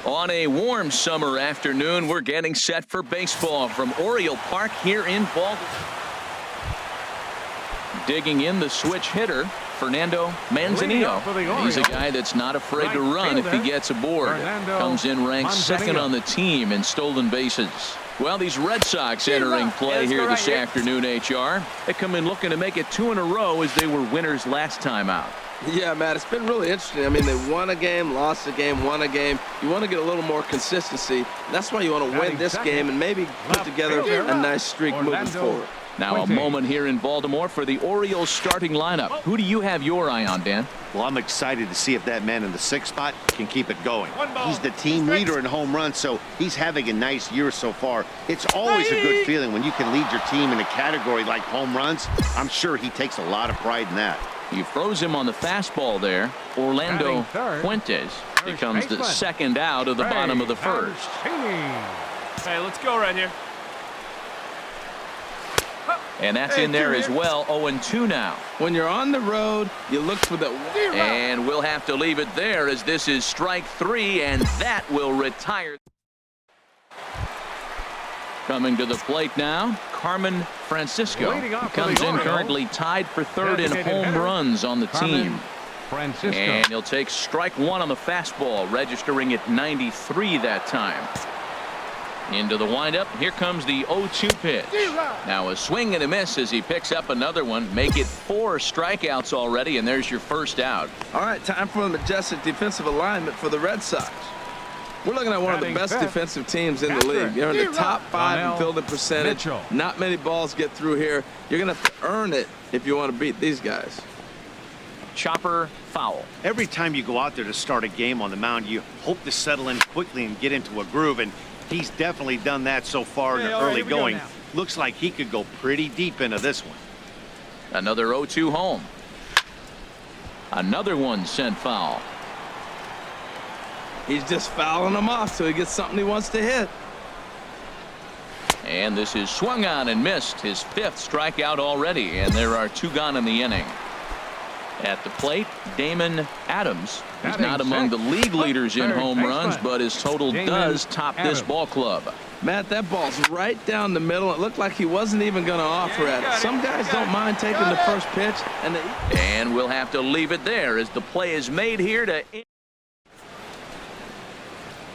On a warm summer afternoon, we're getting set for baseball from Oriole Park here in Baltimore. Digging in the switch hitter, Fernando Manzanillo. He's a guy that's not afraid to run if he gets aboard. Comes in ranked second on the team in stolen bases. Well, these Red Sox entering play here this afternoon, HR. They come in looking to make it 2 in a row as they were winners last time out. Yeah, Matt, it's been really interesting. I mean, they won a game, lost a game, won a game. You want to get a little more consistency. That's why you want to win this game and maybe put together a nice streak moving forward. Now a moment here in Baltimore for the Orioles starting lineup. Who do you have your eye on, Dan? Well, I'm excited to see if that man in the 6th spot can keep it going. He's the team leader in home runs, so he's having a nice year so far. It's always a good feeling when you can lead your team in a category like home runs. I'm sure he takes a lot of pride in that. You froze him on the fastball there. Orlando Fuentes becomes the second out of the bottom of the first. Hey, let's go right here. And that's in there as well. 0-2 now. When you're on the road, you look for the... And we'll have to leave it there as this is strike 3, and that will retire. Coming to the plate now, Carmen Francisco. He comes in currently tied for 3rd in home runs on the team. And he'll take strike 1 on the fastball, registering at 93 that time. Into the windup. Here comes the 0-2 pitch. Now a swing and a miss as he picks up another one. Make it 4 strikeouts already, and there's your first out. All right, time for a majestic defensive alignment for the Red Sox. We're looking at one of the best defensive teams in the league. You're in the top 5 in fielding percentage. Not many balls get through here. You're going to have to earn it if you want to beat these guys. Chopper foul. Every time you go out there to start a game on the mound, you hope to settle in quickly and get into a groove, and he's definitely done that so far in the early going. Looks like he could go pretty deep into this one. Another 0-2 home. Another one sent foul. He's just fouling them off so he gets something he wants to hit. And this is swung on and missed. His 5th strikeout already, and there are 2 gone in the inning. At the plate, Damon Adams. He's not among the league leaders in home runs, but his total does top this ball club. Matt, that ball's right down the middle. It looked like he wasn't even going to offer at it. Some guys don't mind taking the first pitch. And we'll have to leave it there as the play is made here to...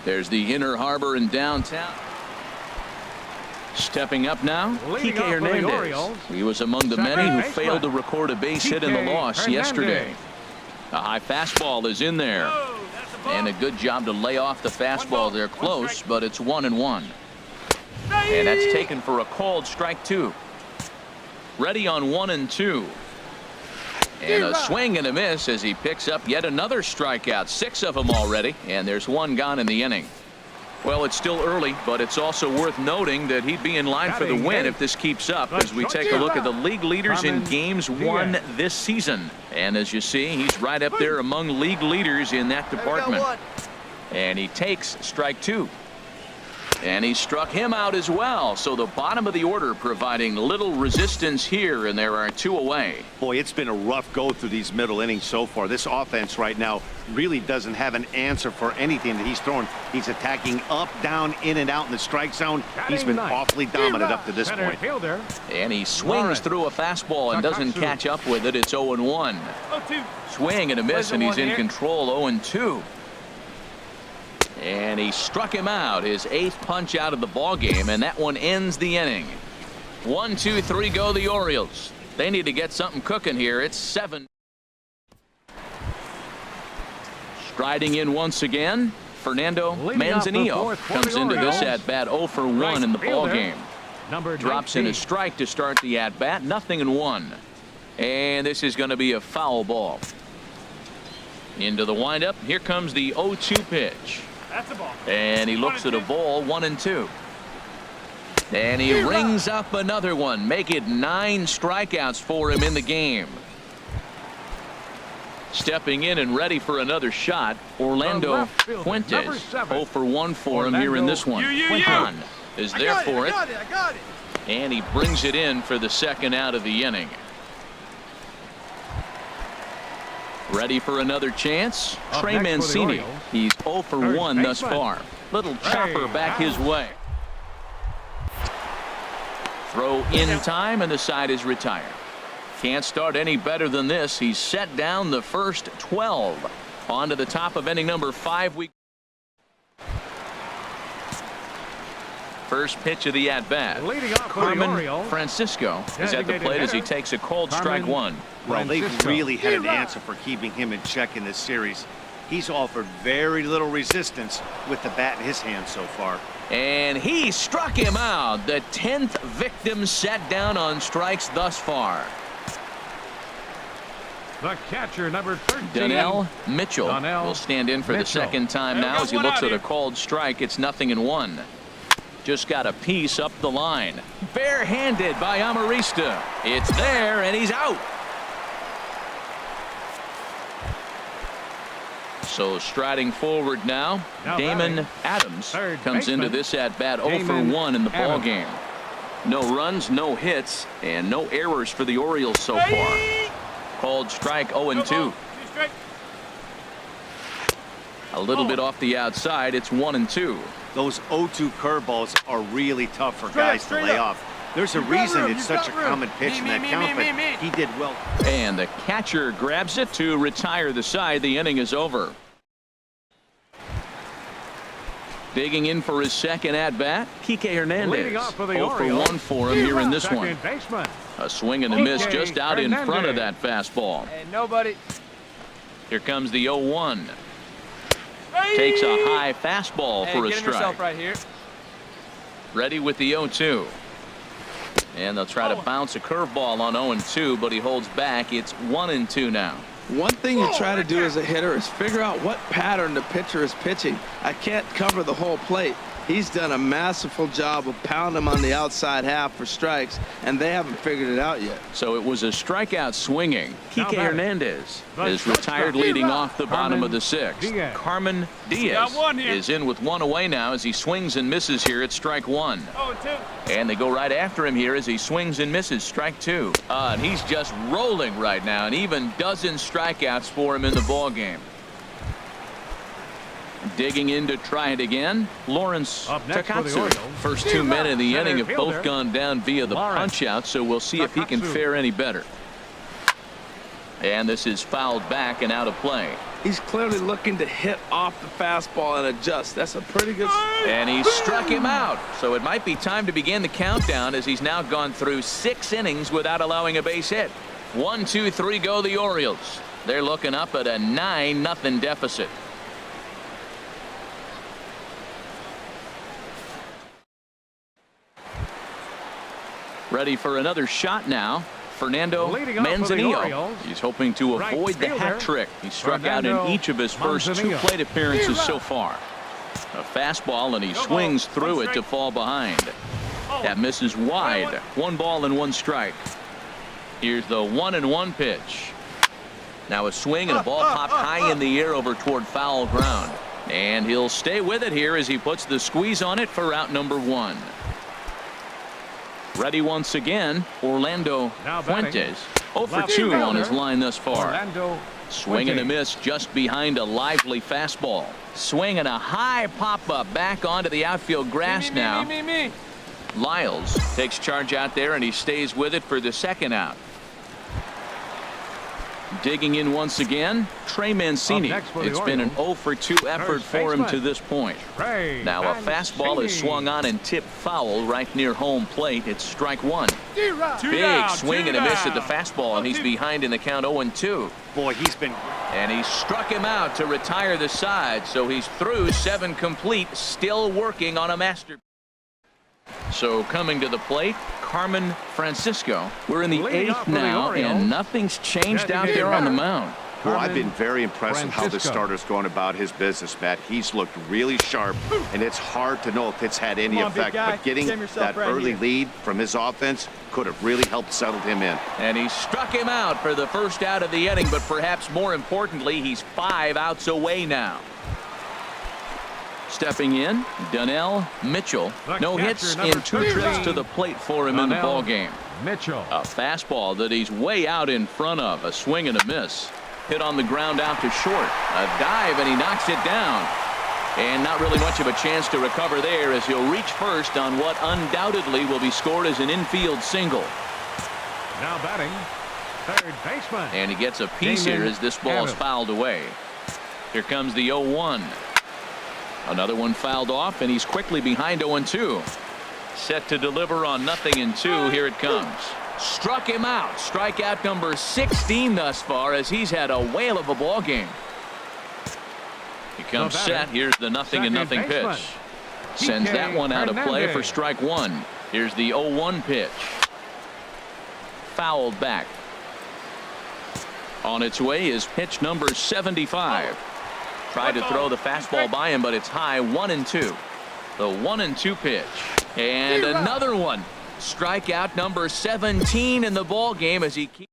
There's the Inner Harbor in downtown. Stepping up now, Kike Hernandez. He was among the many who failed to record a base hit in the loss yesterday. A high fastball is in there. And a good job to lay off the fastball there close, but it's 1-1. And that's taken for a called strike 2. Ready on 1-2. And a swing and a miss as he picks up yet another strikeout. 6 of them already, and there's 1 gone in the inning. Well, it's still early, but it's also worth noting that he'd be in line for the win if this keeps up as we take a look at the league leaders in games won this season. And as you see, he's right up there among league leaders in that department. And he takes strike 2. And he struck him out as well. So the bottom of the order providing little resistance here, and there are 2 away. Boy, it's been a rough go through these middle innings so far. This offense right now really doesn't have an answer for anything that he's thrown. He's attacking up, down, in and out in the strike zone. He's been awfully dominant up to this point. And he swings through a fastball and doesn't catch up with it. It's 0-1. Swing and a miss, and he's in control. 0-2. And he struck him out, his 8th punch out of the ball game, and that one ends the inning. 1, 2, 3 go the Orioles. They need to get something cooking here. It's 7. Striding in once again, Fernando Manzanillo comes into this at bat 0 for 1 in the ball game. Drops in a strike to start the at bat. 0-1. And this is going to be a foul ball. Into the windup. Here comes the 0-2 pitch. That's a ball. And he looks at a ball. 1-2. And he rings up another one. Make it 9 strikeouts for him in the game. Stepping in and ready for another shot, Orlando Fuentes. 0 for 1 for him here in this one. Quinton is there for it. I got it. And he brings it in for the 2nd out of the inning. Ready for another chance? Trey Mancini. He's 0 for 1 thus far. Little chopper back his way. Throw in time, and the side is retired. Can't start any better than this. He's set down the first 12. On to the top of inning number 5. First pitch of the at-bat. Carmen Francisco is at the plate as he takes a cold strike one. Well, they've really had an answer for keeping him in check in this series. He's offered very little resistance with the bat in his hand so far. And he struck him out. The 10th victim set down on strikes thus far. The catcher, number 13. Donnell Mitchell will stand in for the second time now as he looks at a called strike. It's 0-1. Just got a piece up the line. Barehanded by Amarista. It's there, and he's out. So striding forward now Damon Adams comes into this at bat 0 for 1 in the ball game. No runs, no hits, and no errors for the Orioles so far. Called strike 0-2. A little bit off the outside. It's 1-2. Those 0-2 curveballs are really tough for guys to lay off. There's a reason it's such a common pitch in that count, but he did well. And the catcher grabs it to retire the side. The inning is over. Digging in for his second at-bat, Kike Hernandez. 0 for 1 for him here in this one. A swing and a miss just out in front of that fastball. And nobody. Here comes the 0-1. Takes a high fastball for a strike. Right here. Ready with the 0-2. And they'll try to bounce a curveball on 0-2, but he holds back. It's 1-2 now. One thing you try to do as a hitter is figure out what pattern the pitcher is pitching. I can't cover the whole plate. He's done a masterful job of pounding him on the outside half for strikes, and they haven't figured it out yet. So it was a strikeout swinging. Kike Hernandez is retired leading off the bottom of the 6th. Carmen Diaz is in with 1 away now as he swings and misses here at strike 1. And they go right after him here as he swings and misses strike 2. And he's just rolling right now, and even dozen strikeouts for him in the ball game. Digging in to try it again, Lawrence Takatsu. First 2 men in the inning have both gone down via the punch-out, so we'll see if he can fare any better. And this is fouled back and out of play. He's clearly looking to hit off the fastball and adjust. That's a pretty good. And he struck him out. So it might be time to begin the countdown as he's now gone through 6 innings without allowing a base hit. 1, 2, 3 go the Orioles. They're looking up at a 9-0 deficit. Ready for another shot now. Fernando Manzanillo. He's hoping to avoid the hat trick. He struck out in each of his first 2 plate appearances so far. A fastball, and he swings through it to fall behind. That misses wide. 1 ball and 1 strike. Here's the 1-1 pitch. Now a swing and a ball popped high in the air over toward foul ground. And he'll stay with it here as he puts the squeeze on it for out number 1. Ready once again, Orlando Fuentes. 0 for 2 on his line thus far. Swing and a miss just behind a lively fastball. Swing and a high pop-up back onto the outfield grass now. Lyles takes charge out there, and he stays with it for the second out. Digging in once again, Trey Mancini. It's been an 0 for 2 effort for him to this point. Now a fastball is swung on and tipped foul right near home plate. It's strike 1. Big swing and a miss at the fastball, and he's behind in the count 0-2. Boy, he's been. And he struck him out to retire the side, so he's through 7 complete, still working on a master. So coming to the plate, Carmen Francisco. We're in the 8th now, and nothing's changed out there on the mound. Well, I've been very impressed with how this starter's going about his business, Matt. He's looked really sharp, and it's hard to know if it's had any effect. But getting that early lead from his offense could have really helped settle him in. And he struck him out for the first out of the inning, but perhaps more importantly, he's 5 outs away now. Stepping in, Donnell Mitchell. No hits in 2 trips to the plate for him in the ball game. A fastball that he's way out in front of. A swing and a miss. hit on the ground out to short. A dive, and he knocks it down. And not really much of a chance to recover there as he'll reach first on what undoubtedly will be scored as an infield single. Now batting, third baseman. And he gets a piece here as this ball is fouled away. Here comes the 0-1. Another one fouled off, and he's quickly behind 0-2. Set to deliver on 0-2. Here it comes. Struck him out. Strikeout number 16 thus far as he's had a whale of a ball game. He comes set. Here's the 0-0 pitch. Sends that one out of play for strike one. Here's the 0-1 pitch. Fouled back. On its way is pitch number 75. Tried to throw the fastball by him, but it's high. 1-2. The 1-2 pitch. And another one. Strikeout number 17 in the ball game as he keeps.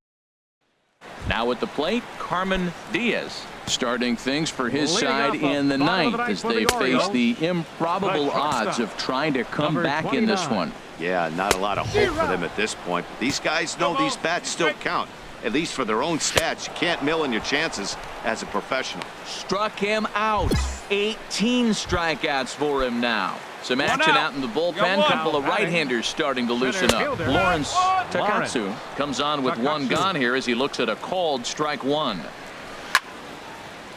Now at the plate, Carmen Diaz starting things for his side in the ninth as they face the improbable odds of trying to come back in this one. Yeah, not a lot of hope for them at this point. These guys know these bats still count. At least for their own stats, you can't mill in your chances as a professional. Struck him out. 18 strikeouts for him now. Some action out in the bullpen. Couple of right-handers starting to loosen up. Lawrence Takatsu comes on with one gone here as he looks at a called strike one.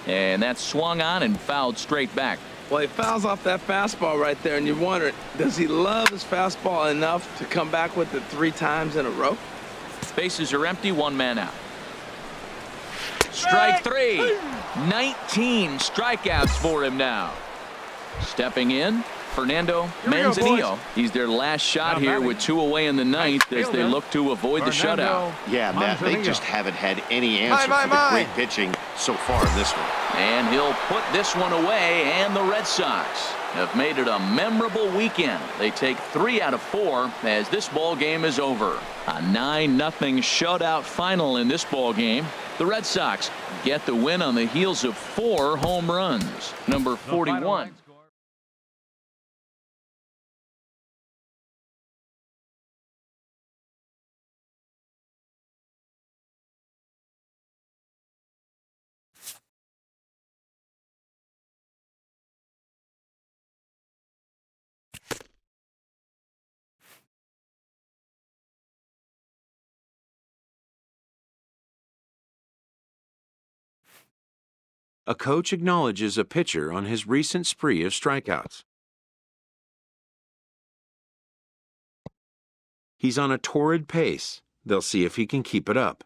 And that's swung on and fouled straight back. Well, he fouls off that fastball right there, and you wonder, does he love his fastball enough to come back with it 3 times in a row? Bases are empty, one man out. Strike three. 19 strikeouts for him now. Stepping in, Fernando Manzanillo. He's their last shot here with 2 away in the ninth as they look to avoid the shutout. Yeah, Matt, they just haven't had any answer for the great pitching so far in this one. And he'll put this one away, and the Red Sox have made it a memorable weekend. They take 3 out of 4 as this ball game is over. A 9-0 shutout final in this ball game. The Red Sox get the win on the heels of 4 home runs. Number 41. A coach acknowledges a pitcher on his recent spree of strikeouts. He's on a torrid pace. They'll see if he can keep it up.